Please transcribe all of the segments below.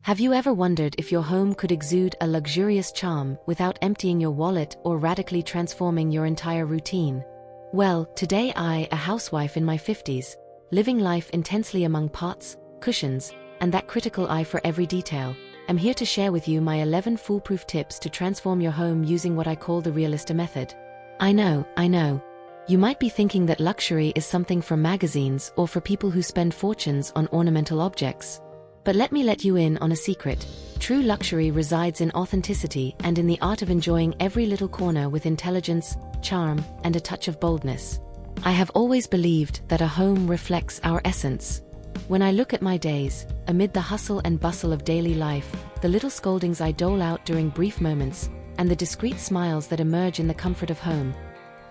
Have you ever wondered if your home could exude a luxurious charm without emptying your wallet or radically transforming your entire routine? Well, today I, a housewife in my 50s, living life intensely among pots, cushions, and that critical eye for every detail, am here to share with you my 11 foolproof tips to transform your home using what I call the Realista method. I know. You might be thinking that luxury is something for magazines or for people who spend fortunes on ornamental objects. But let me let you in on a secret. True luxury resides in authenticity and in the art of enjoying every little corner with intelligence, charm, and a touch of boldness. I have always believed that a home reflects our essence. When I look at my days, amid the hustle and bustle of daily life, the little scoldings I dole out during brief moments, and the discreet smiles that emerge in the comfort of home,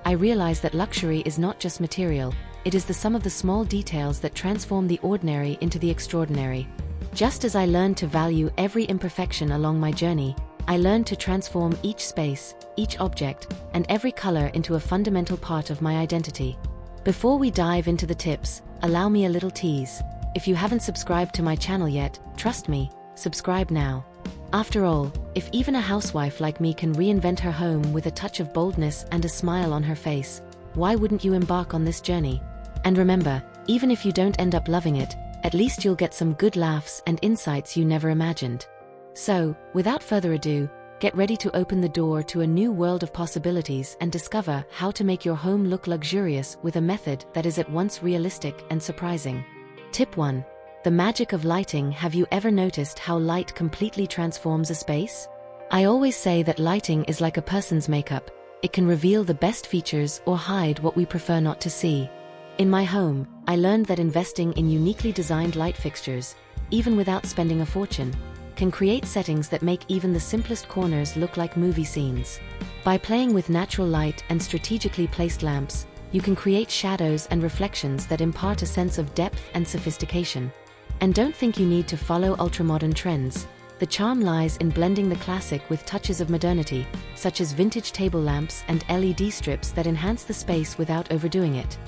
I realize that luxury is not just material, it is the sum of the small details that transform the ordinary into the extraordinary. Just as I learned to value every imperfection along my journey, I learned to transform each space, each object, and every color into a fundamental part of my identity. Before we dive into the tips, allow me a little tease. If you haven't subscribed to my channel yet, trust me, subscribe now. After all, if even a housewife like me can reinvent her home with a touch of boldness and a smile on her face, why wouldn't you embark on this journey? And remember, even if you don't end up loving it, at least you'll get some good laughs and insights you never imagined. So, without further ado, get ready to open the door to a new world of possibilities and discover how to make your home look luxurious with a method that is at once realistic and surprising. Tip 1. The magic of lighting. Have you ever noticed how light completely transforms a space? I always say that lighting is like a person's makeup. It can reveal the best features or hide what we prefer not to see. In my home, I learned that investing in uniquely designed light fixtures, even without spending a fortune, can create settings that make even the simplest corners look like movie scenes. By playing with natural light and strategically placed lamps, you can create shadows and reflections that impart a sense of depth and sophistication. And don't think you need to follow ultramodern trends. The charm lies in blending the classic with touches of modernity, such as vintage table lamps and LED strips that enhance the space without overdoing it.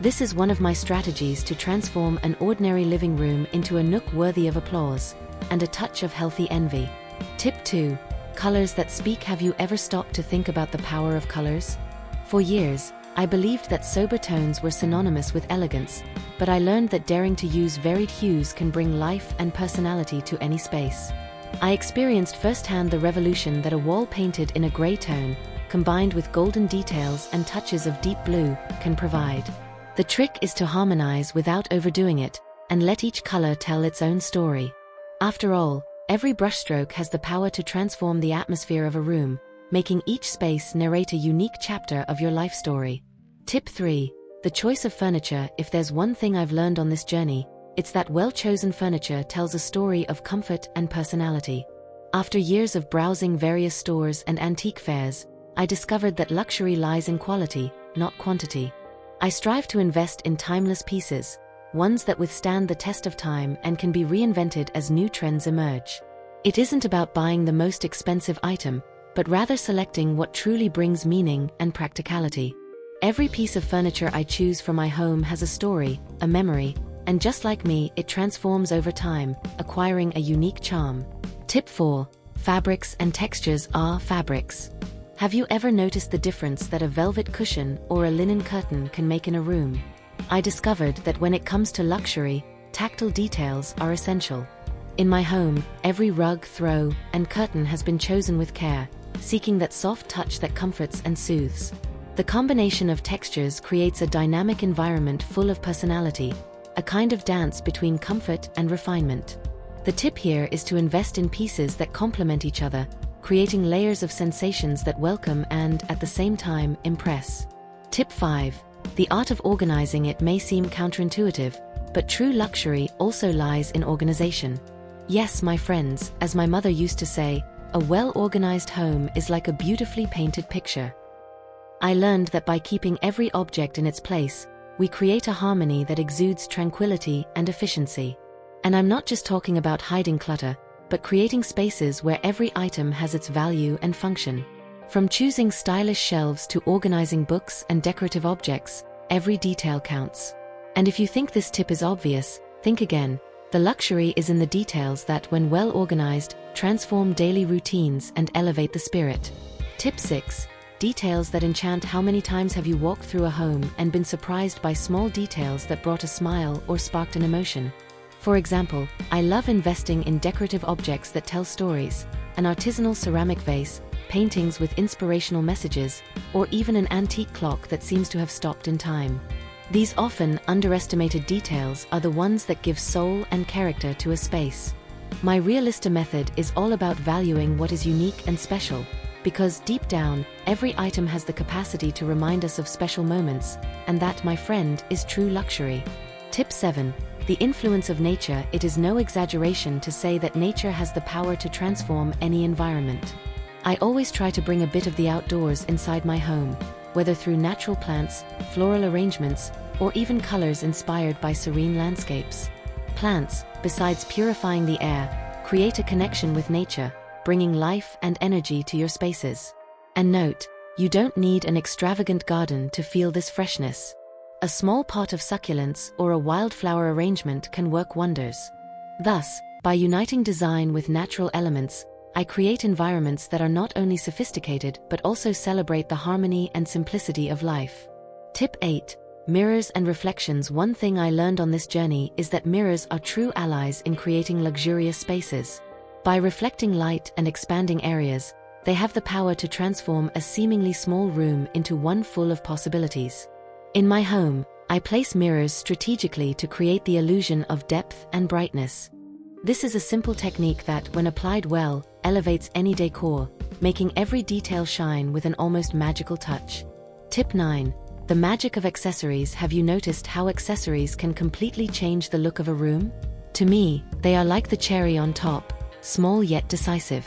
This is one of my strategies to transform an ordinary living room into a nook worthy of applause, and a touch of healthy envy. Tip 2. Colors that speak. Have you ever stopped to think about the power of colors? For years, I believed that sober tones were synonymous with elegance, but I learned that daring to use varied hues can bring life and personality to any space. I experienced firsthand the revolution that a wall painted in a gray tone, combined with golden details and touches of deep blue, can provide. The trick is to harmonize without overdoing it, and let each color tell its own story. After all, every brushstroke has the power to transform the atmosphere of a room, making each space narrate a unique chapter of your life story. Tip 3. The choice of furniture. If there's one thing I've learned on this journey, it's that well-chosen furniture tells a story of comfort and personality. After years of browsing various stores and antique fairs, I discovered that luxury lies in quality, not quantity. I strive to invest in timeless pieces, ones that withstand the test of time and can be reinvented as new trends emerge. It isn't about buying the most expensive item, but rather selecting what truly brings meaning and practicality. Every piece of furniture I choose for my home has a story, a memory, and just like me, it transforms over time, acquiring a unique charm. Tip 4. Fabrics and textures. Fabrics. Have you ever noticed the difference that a velvet cushion or a linen curtain can make in a room? I discovered that when it comes to luxury, tactile details are essential. In my home, every rug, throw, and curtain has been chosen with care, seeking that soft touch that comforts and soothes. The combination of textures creates a dynamic environment full of personality, a kind of dance between comfort and refinement. The tip here is to invest in pieces that complement each other, creating layers of sensations that welcome and, at the same time, impress. Tip 5. The art of organizing. It may seem counterintuitive, but true luxury also lies in organization. Yes, my friends, as my mother used to say, a well-organized home is like a beautifully painted picture. I learned that by keeping every object in its place, we create a harmony that exudes tranquility and efficiency. And I'm not just talking about hiding clutter, but creating spaces where every item has its value and function. From choosing stylish shelves to organizing books and decorative objects, every detail counts. And if you think this tip is obvious, think again. The luxury is in the details that, when well organized, transform daily routines and elevate the spirit. Tip 6. Details that enchant. How many times have you walked through a home and been surprised by small details that brought a smile or sparked an emotion? For example, I love investing in decorative objects that tell stories, an artisanal ceramic vase, paintings with inspirational messages, or even an antique clock that seems to have stopped in time. These often underestimated details are the ones that give soul and character to a space. My Realista method is all about valuing what is unique and special, because deep down, every item has the capacity to remind us of special moments, and that, my friend, is true luxury. Tip 7. The influence of nature. It is no exaggeration to say that nature has the power to transform any environment. I always try to bring a bit of the outdoors inside my home, whether through natural plants, floral arrangements, or even colors inspired by serene landscapes. Plants, besides purifying the air, create a connection with nature, bringing life and energy to your spaces. And note, you don't need an extravagant garden to feel this freshness. A small pot of succulents or a wildflower arrangement can work wonders. Thus, by uniting design with natural elements, I create environments that are not only sophisticated but also celebrate the harmony and simplicity of life. Tip 8. Mirrors and reflections. One thing I learned on this journey is that mirrors are true allies in creating luxurious spaces. By reflecting light and expanding areas, they have the power to transform a seemingly small room into one full of possibilities. In my home, I place mirrors strategically to create the illusion of depth and brightness. This is a simple technique that, when applied well, elevates any decor, making every detail shine with an almost magical touch. Tip 9. The magic of accessories. Have you noticed how accessories can completely change the look of a room? To me, they are like the cherry on top, small yet decisive.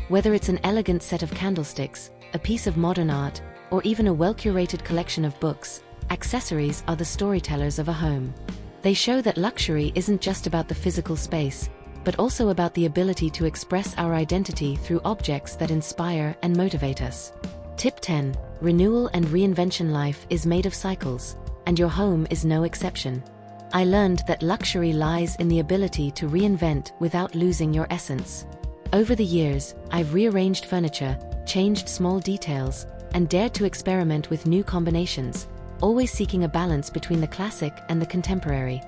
Whether it's an elegant set of candlesticks, a piece of modern art, or even a well-curated collection of books, accessories are the storytellers of a home. They show that luxury isn't just about the physical space, but also about the ability to express our identity through objects that inspire and motivate us. Tip 10. Renewal and reinvention. Life is made of cycles, and your home is no exception. I learned that luxury lies in the ability to reinvent without losing your essence. Over the years, I've rearranged furniture, changed small details, and dared to experiment with new combinations, always seeking a balance between the classic and the contemporary.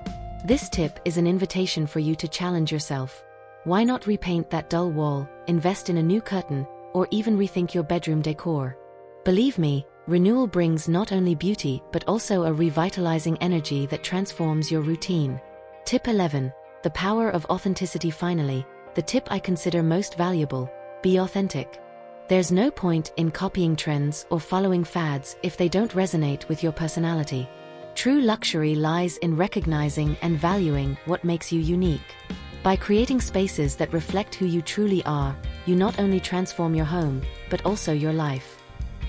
This tip is an invitation for you to challenge yourself. Why not repaint that dull wall, invest in a new curtain, or even rethink your bedroom decor? Believe me, renewal brings not only beauty but also a revitalizing energy that transforms your routine. Tip 11. The power of authenticity. Finally, the tip I consider most valuable: be authentic. There's no point in copying trends or following fads if they don't resonate with your personality. True luxury lies in recognizing and valuing what makes you unique. By creating spaces that reflect who you truly are, you not only transform your home, but also your life.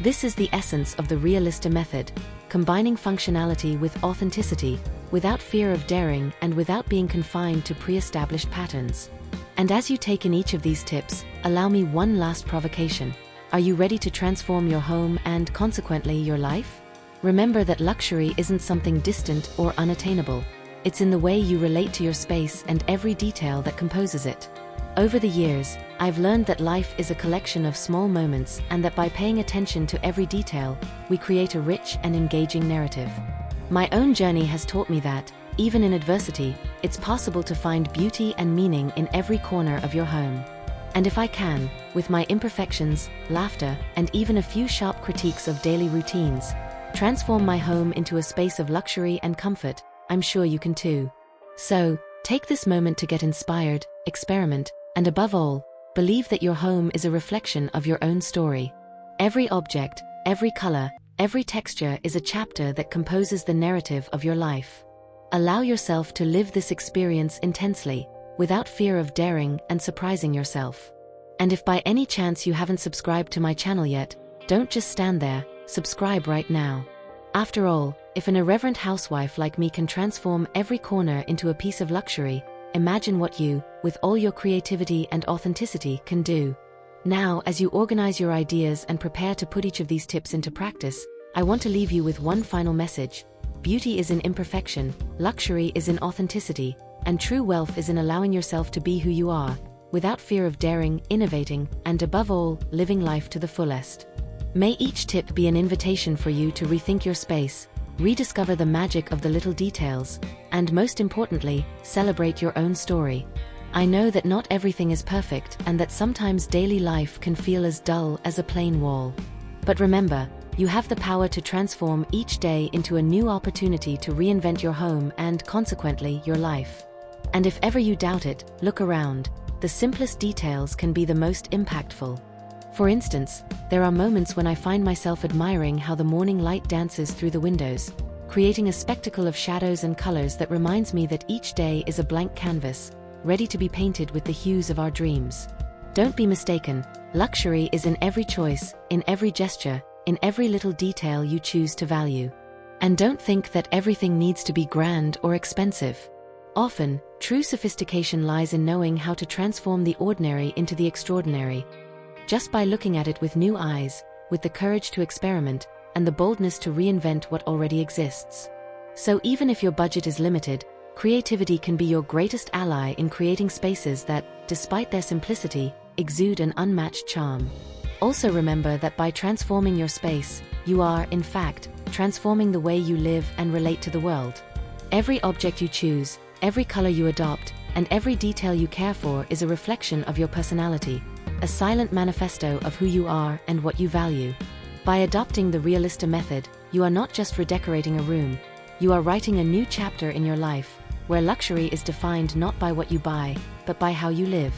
This is the essence of the Realista method, combining functionality with authenticity, without fear of daring and without being confined to pre-established patterns. And as you take in each of these tips, allow me one last provocation. Are you ready to transform your home and, consequently, your life? Remember that luxury isn't something distant or unattainable. It's in the way you relate to your space and every detail that composes it. Over the years, I've learned that life is a collection of small moments, and that by paying attention to every detail, we create a rich and engaging narrative. My own journey has taught me that, even in adversity, it's possible to find beauty and meaning in every corner of your home. And if I can, with my imperfections, laughter, and even a few sharp critiques of daily routines, transform my home into a space of luxury and comfort, I'm sure you can too. So, take this moment to get inspired, experiment, and above all, believe that your home is a reflection of your own story. Every object, every color, every texture is a chapter that composes the narrative of your life. Allow yourself to live this experience intensely, without fear of daring and surprising yourself. And if by any chance you haven't subscribed to my channel yet, don't just stand there, subscribe right now. After all, if an irreverent housewife like me can transform every corner into a piece of luxury, imagine what you, with all your creativity and authenticity, can do. Now, as you organize your ideas and prepare to put each of these tips into practice, I want to leave you with one final message. Beauty is in imperfection, luxury is in authenticity, and true wealth is in allowing yourself to be who you are, without fear of daring, innovating, and above all, living life to the fullest. May each tip be an invitation for you to rethink your space, rediscover the magic of the little details, and most importantly, celebrate your own story. I know that not everything is perfect and that sometimes daily life can feel as dull as a plain wall. But remember, you have the power to transform each day into a new opportunity to reinvent your home and, consequently, your life. And if ever you doubt it, look around. The simplest details can be the most impactful. For instance, there are moments when I find myself admiring how the morning light dances through the windows, creating a spectacle of shadows and colors that reminds me that each day is a blank canvas, ready to be painted with the hues of our dreams. Don't be mistaken, luxury is in every choice, in every gesture, in every little detail you choose to value. And don't think that everything needs to be grand or expensive. Often, true sophistication lies in knowing how to transform the ordinary into the extraordinary, just by looking at it with new eyes, with the courage to experiment, and the boldness to reinvent what already exists. So even if your budget is limited, creativity can be your greatest ally in creating spaces that, despite their simplicity, exude an unmatched charm. Also remember that by transforming your space, you are, in fact, transforming the way you live and relate to the world. Every object you choose, every color you adopt, and every detail you care for is a reflection of your personality, a silent manifesto of who you are and what you value. By adopting the Realista method, you are not just redecorating a room, you are writing a new chapter in your life, where luxury is defined not by what you buy, but by how you live.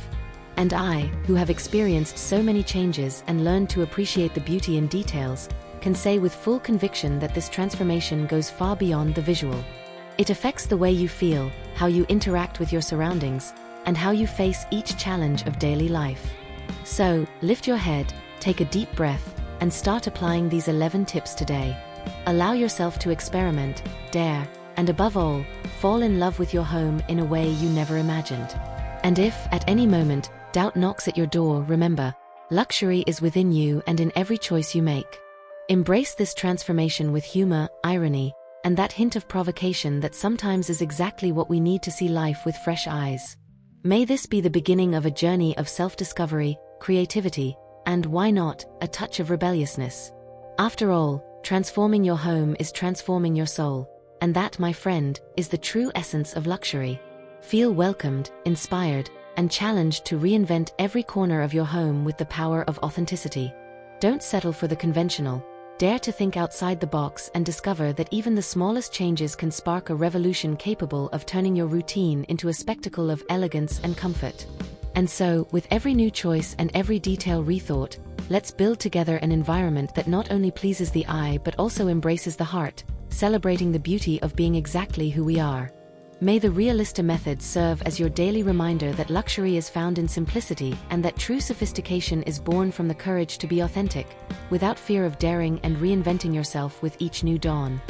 And I, who have experienced so many changes and learned to appreciate the beauty in details, can say with full conviction that this transformation goes far beyond the visual. It affects the way you feel, how you interact with your surroundings, and how you face each challenge of daily life. So, lift your head, take a deep breath, and start applying these 11 tips today. Allow yourself to experiment, dare, and above all, fall in love with your home in a way you never imagined. And if, at any moment, doubt knocks at your door, remember, luxury is within you and in every choice you make. Embrace this transformation with humor, irony, and that hint of provocation that sometimes is exactly what we need to see life with fresh eyes. May this be the beginning of a journey of self-discovery, creativity, and why not, a touch of rebelliousness. After all, transforming your home is transforming your soul, and that, my friend, is the true essence of luxury. Feel welcomed, inspired, and challenged to reinvent every corner of your home with the power of authenticity. Don't settle for the conventional. Dare to think outside the box and discover that even the smallest changes can spark a revolution capable of turning your routine into a spectacle of elegance and comfort. And so, with every new choice and every detail rethought, let's build together an environment that not only pleases the eye but also embraces the heart, celebrating the beauty of being exactly who we are. May the Realista method serve as your daily reminder that luxury is found in simplicity and that true sophistication is born from the courage to be authentic, without fear of daring and reinventing yourself with each new dawn.